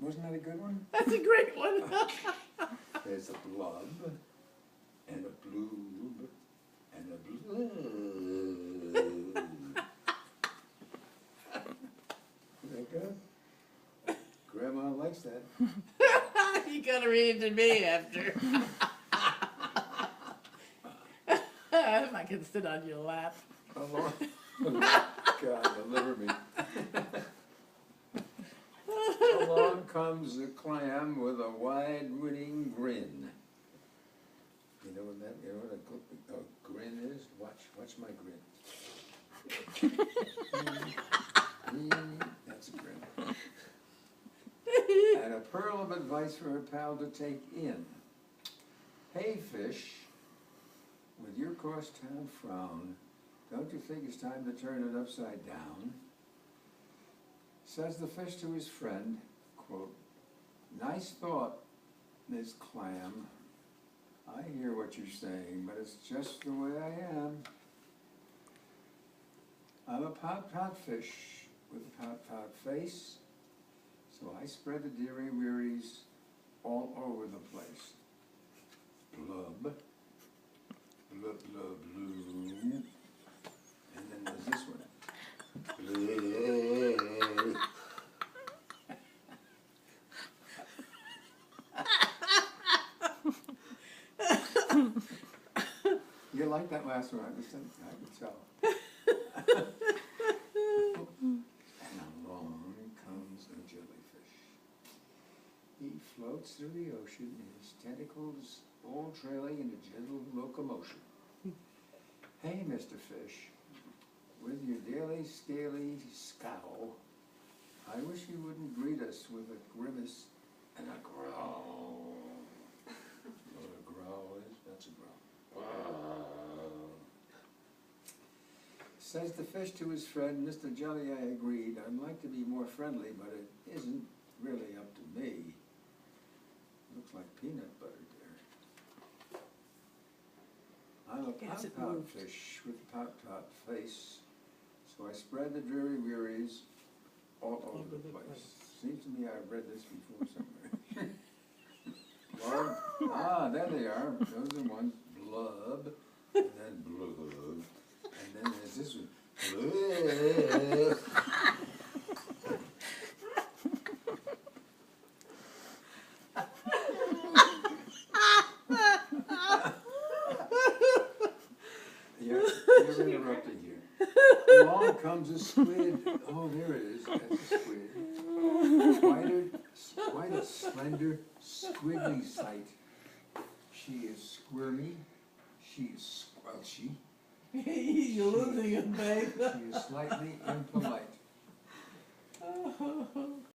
Wasn't that a good one? That's a great one. There's a blub, and a bloob, and a blue. Is that good? Grandma likes that. You gotta read it to me after. I can sit on your lap. Along, God, deliver me. Along comes the clam with a wide winning grin. You know what that? You know what a grin is? Watch my grin. That's a grin. And a pearl of advice for her pal to take in. Hey, fish, with your crosstown frown, don't you think it's time to turn it upside down? Says the fish to his friend, quote, nice thought, Miss Clam. I hear what you're saying, but it's just the way I am. I'm a pot fish with a pot face, so I spread the deary wearies all over the place. Blub, blub, blub, blue. And then there's this one. Blub. You like that last one? I could tell. And along comes a jellyfish. He floats through the ocean, his tentacles all trailing in a gentle locomotion. Hey, Mr. Fish, with your daily scaly scowl, I wish you wouldn't greet us with a grimace and a growl. You know what a growl is? That's a growl. Says the fish to his friend, Mr. Jelly, I agreed. I'd like to be more friendly, but it isn't really up to me. Looks like peanut butter there. I'm a pot fish with a pot face, so I spread the dreary wearies all over the place. Seems to me I've read this before somewhere. Blub. There they are. Those are ones. Blub, and then blub, and then there's this one. Blub. You're interrupting here. Along comes a squid. Oh, there it is. That's a squid. Quite a slender, squiggly sight. She is squirmy. She is squelchy. You're losing it, babe. She is slightly impolite.